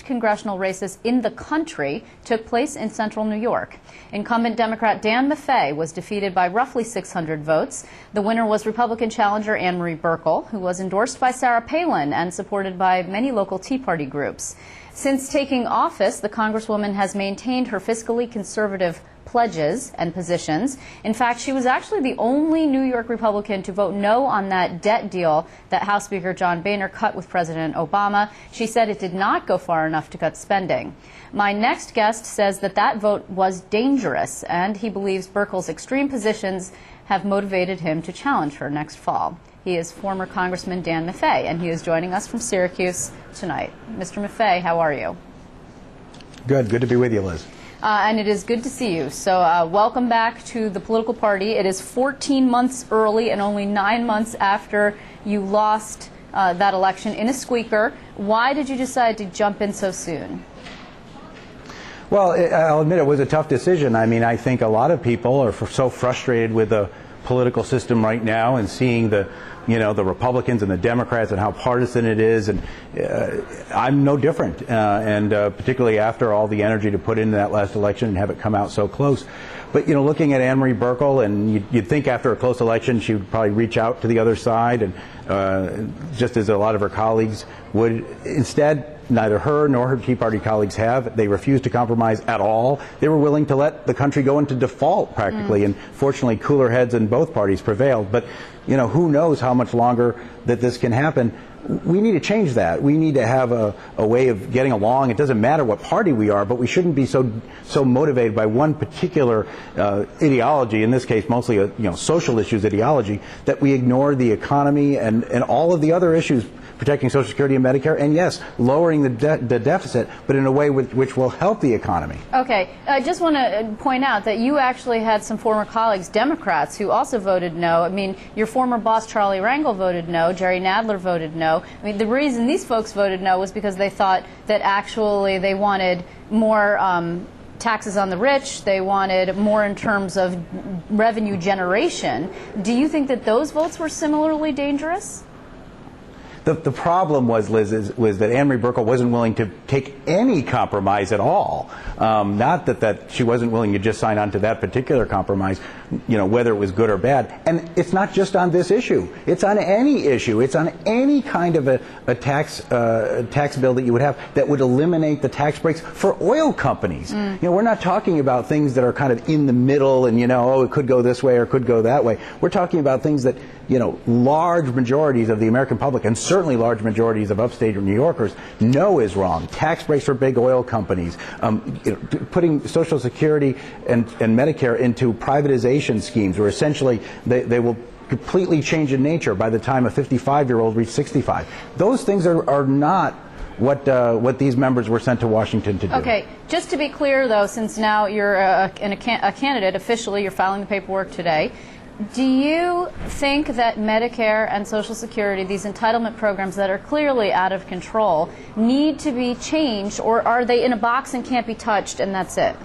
Congressional races in the country took place in central New York. Incumbent Democrat Dan Maffei was defeated by roughly 600 votes. The winner was Republican challenger Ann-Marie Buerkle, who was endorsed by Sarah Palin and supported by many local Tea Party groups. Since taking office, the Congresswoman has maintained her fiscally conservative pledges and positions. In fact, she was actually the only New York Republican to vote no on that debt deal that House Speaker John Boehner cut with President Obama. She said it did not go far enough to cut spending. My next guest says that vote was dangerous, and he believes Buerkle's extreme positions have motivated him to challenge her next fall. He is former Congressman Dan Maffei, and he is joining us from Syracuse tonight. Mr. Maffei, how are you? Good to be with you, Liz. And it is good to see you. So welcome back to the political party. It is 14 months early and only 9 months after you lost that election in a squeaker. Why did you decide to jump in so soon? Well, I'll admit it was a tough decision. I mean, I think a lot of people are so frustrated with the political system right now and seeing the Republicans and the Democrats and how partisan it is, and I'm no different, and particularly after all the energy to put into that last election and have it come out so close. But, looking at Ann-Marie Buerkle, and you'd think after a close election she would probably reach out to the other side, and just as a lot of her colleagues would. Instead, neither her nor her Tea Party colleagues have. They refused to compromise at all. They were willing to let the country go into default practically, and fortunately cooler heads in both parties prevailed. But, who knows how much longer that this can happen. We need to change that. We need to have a way of getting along. It doesn't matter what party we are, but we shouldn't be so motivated by one particular ideology, in this case mostly a social issues ideology, that we ignore the economy and all of the other issues, protecting Social Security and Medicare, and yes, lowering the deficit, but in a way which will help the economy. Okay, I just want to point out that you actually had some former colleagues, Democrats, who also voted no. I mean, your former boss Charlie Rangel voted no, Jerry Nadler voted no. I mean, the reason these folks voted no was because they thought that actually they wanted more taxes on the rich, they wanted more in terms of revenue generation. Do you think that those votes were similarly dangerous? The problem was, Liz, was that Ann-Marie Buerkle wasn't willing to take any compromise at all. Not that she wasn't willing to just sign on to that particular compromise, whether it was good or bad. And it's not just on this issue. It's on any issue. It's on any kind of a tax bill that you would have that would eliminate the tax breaks for oil companies. We're not talking about things that are kind of in the middle and, it could go this way or it could go that way. We're talking about things that, large majorities of the American public, and certainly large majorities of upstate New Yorkers, know is wrong. Tax breaks for big oil companies, putting Social Security and Medicare into privatization schemes where essentially they will completely change in nature by the time a 55-year-old reaches 65. Those things are not what these members were sent to Washington to do. Okay, just to be clear, though, since now you're a candidate officially, you're filing the paperwork today, do you think that Medicare and Social Security, these entitlement programs that are clearly out of control, need to be changed, or are they in a box and can't be touched and that's it?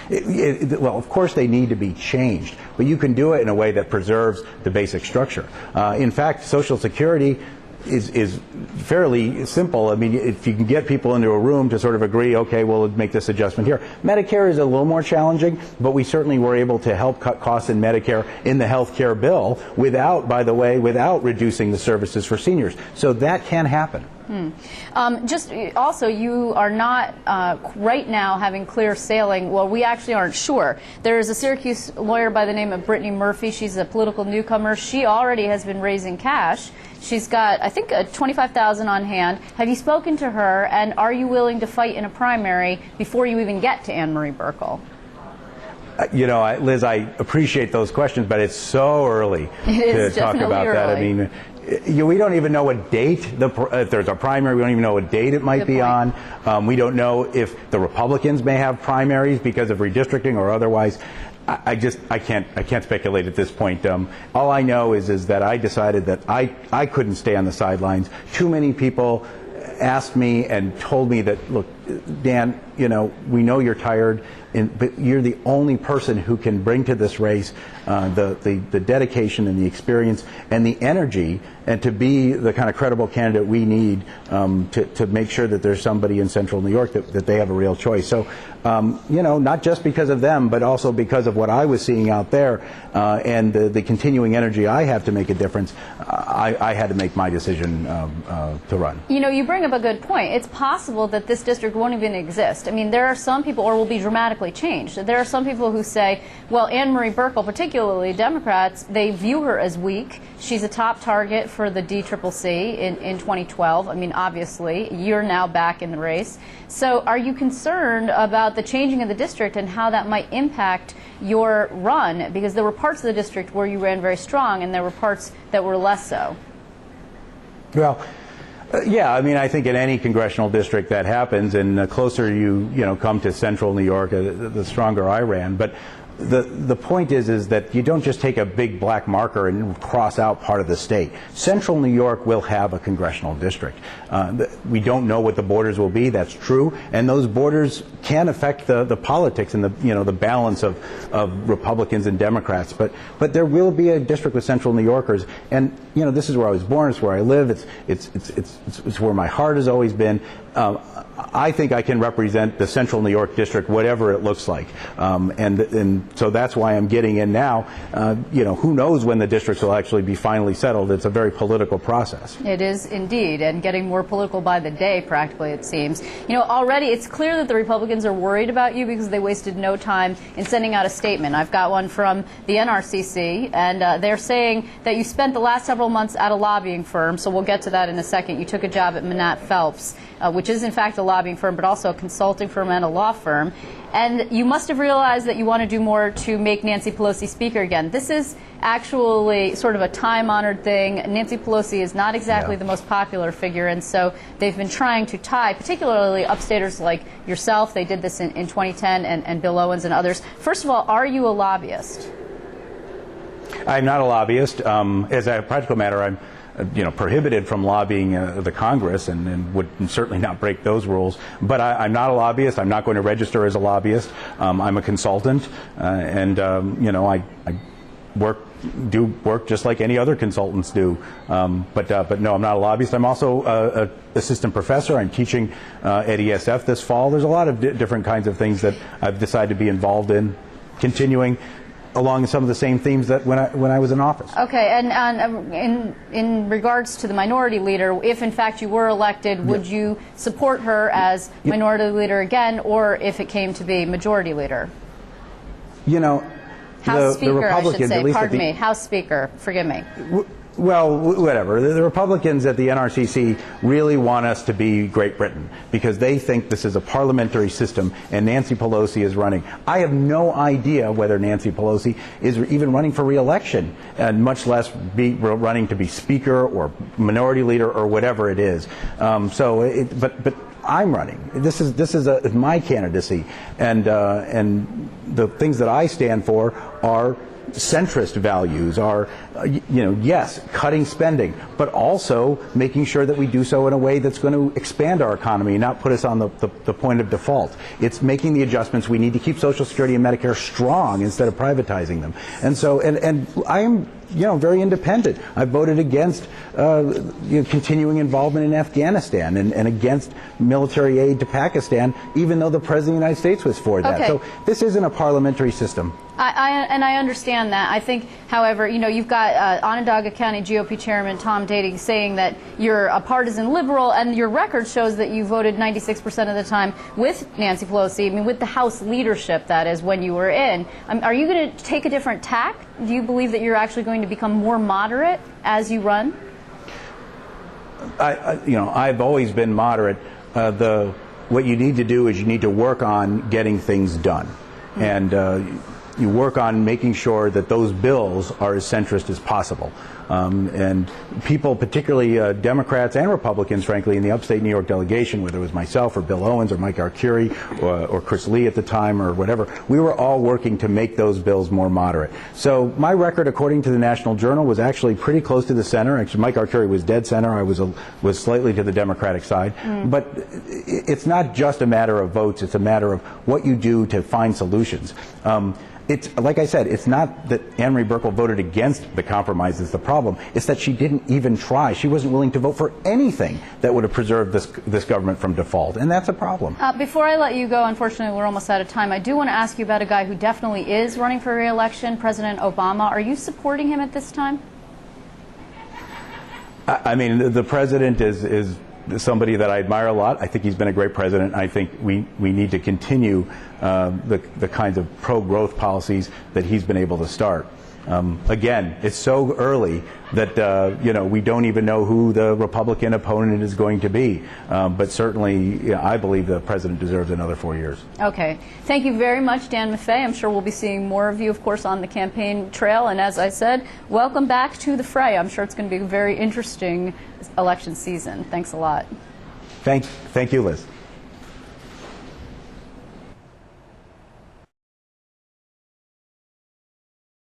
Well, of course they need to be changed, but you can do it in a way that preserves the basic structure. In fact, Social Security is fairly simple. I mean, if you can get people into a room to sort of agree, okay, we'll make this adjustment here. Medicare is a little more challenging, but we certainly were able to help cut costs in Medicare in the health care bill without reducing the services for seniors. So that can happen. Just also, you are not right now having clear sailing. Well, we actually aren't sure. There is a Syracuse lawyer by the name of Brittany Murphy. She's a political newcomer. She already has been raising cash. She's got, I think, $25,000 on hand. Have you spoken to her, and are you willing to fight in a primary before you even get to Ann-Marie Buerkle? Liz, I appreciate those questions, but it's so early to talk about that. I mean, we don't even know what date, if there's a primary, we don't even know what date it might be on. We don't know if the Republicans may have primaries because of redistricting or otherwise. I can't speculate at this point. All I know is that I decided that I couldn't stay on the sidelines. Too many people asked me and told me that, look, Dan, you know, we know you're tired, but you're the only person who can bring to this race the dedication and the experience and the energy, and to be the kind of credible candidate we need to make sure that there's somebody in Central New York that they have a real choice. So, you know, not just because of them, but also because of what I was seeing out there and the continuing energy I have to make a difference, I had to make my decision to run. You know, you bring up a good point. It's possible that this district won't even exist. I mean, there are some people, or will be dramatically changed. There are some people who say, well, Anne Marie Burkle, particularly Democrats, they view her as weak. She's a top target for the DCCC in 2012. I mean, obviously, you're now back in the race. So are you concerned about the changing of the district and how that might impact your run? Because there were parts of the district where you ran very strong, and there were parts that were less so. Well, yeah, I mean, I think in any congressional district that happens, and the closer you come to Central New York, the stronger I ran. But the point is that you don't just take a big black marker and cross out part of the state. Central New York will have a congressional district. We don't know what the borders will be. That's true, and those borders can affect the politics and the balance of Republicans and Democrats. But there will be a district with Central New Yorkers, and this is where I was born. It's where I live. It's where my heart has always been. I think I can represent the Central New York district, whatever it looks like, and so that's why I'm getting in now. Who knows when the districts will actually be finally settled? It's a very political process. It is indeed, and getting more political by the day, practically, it seems. Already it's clear that the Republicans are worried about you because they wasted no time in sending out a statement. I've got one from the NRCC, and they're saying that you spent the last several months at a lobbying firm, so we'll get to that in a second. You took a job at Manat Phelps, which is in fact a lobbying firm, but also a consulting firm and a law firm. And you must have realized that you want to do more to make Nancy Pelosi Speaker again. This is actually sort of a time-honored thing. Nancy Pelosi is not exactly the most popular figure, and so they've been trying to tie, particularly upstaters like yourself. They did this in 2010, and Bill Owens and others. First of all, are you a lobbyist? I'm not a lobbyist. As a practical matter, I'm prohibited from lobbying the Congress, and would certainly not break those rules. But I'm not a lobbyist. I'm not going to register as a lobbyist. I'm a consultant, and I do work just like any other consultants do. But no, I'm not a lobbyist. I'm also an assistant professor. I'm teaching at ESF this fall. There's a lot of different kinds of things that I've decided to be involved in, continuing along some of the same themes that when I was in office. Okay, and in regards to the minority leader, if in fact you were elected, would you support her as minority leader again, or if it came to be majority leader? House Speaker, the Republicans, I should say. at least Pardon me, House Speaker. Forgive me. Well, whatever. The Republicans at the NRCC really want us to be Great Britain because they think this is a parliamentary system and Nancy Pelosi is running. I have no idea whether Nancy Pelosi is even running for re-election, and much less be running to be Speaker or Minority Leader or whatever it is. But I'm running. This is my candidacy, and the things that I stand for are centrist values, are yes, cutting spending, but also making sure that we do so in a way that's going to expand our economy, not put us on the point of default. It's making the adjustments we need to keep Social Security and Medicare strong instead of privatizing them. And so, and I am very independent. I voted against continuing involvement in Afghanistan and against military aid to Pakistan, even though the President of the United States was for that. Okay. So this isn't a parliamentary system. I understand that. I think, however, you've got Onondaga County GOP Chairman Tom Dating saying that you're a partisan liberal, and your record shows that you voted 96% of the time with Nancy Pelosi, I mean, with the House leadership, that is, when you were in. Are you going to take a different tack? Do you believe that you're actually going to become more moderate as you run? I've always been moderate. What you need to do is you need to work on getting things done. Mm-hmm. And you work on making sure that those bills are as centrist as possible. And people, particularly Democrats and Republicans, frankly, in the upstate New York delegation, whether it was myself or Bill Owens or Mike Arcuri or Chris Lee at the time or whatever, we were all working to make those bills more moderate. So my record, according to the National Journal, was actually pretty close to the center. Actually, Mike Arcuri was dead center. I was slightly to the Democratic side. But it's not just a matter of votes. It's a matter of what you do to find solutions. It's like I said, it's not that Anne Marie Buerkle voted against the compromise is the problem. It's that she didn't even try. She wasn't willing to vote for anything that would have preserved this government from default, and that's a problem. Before I let you go, unfortunately, we're almost out of time. I do want to ask you about a guy who definitely is running for re-election, President Obama. Are you supporting him at this time? I mean, the president is somebody that I admire a lot. I think he's been a great president. I think we need to continue the kinds of pro-growth policies that he's been able to start. Again, it's so early that we don't even know who the Republican opponent is going to be. But certainly, I believe the president deserves another 4 years. Okay. Thank you very much, Dan Maffei. I'm sure we'll be seeing more of you, of course, on the campaign trail. And as I said, welcome back to the fray. I'm sure it's going to be a very interesting election season. Thanks a lot. Thank you, Liz.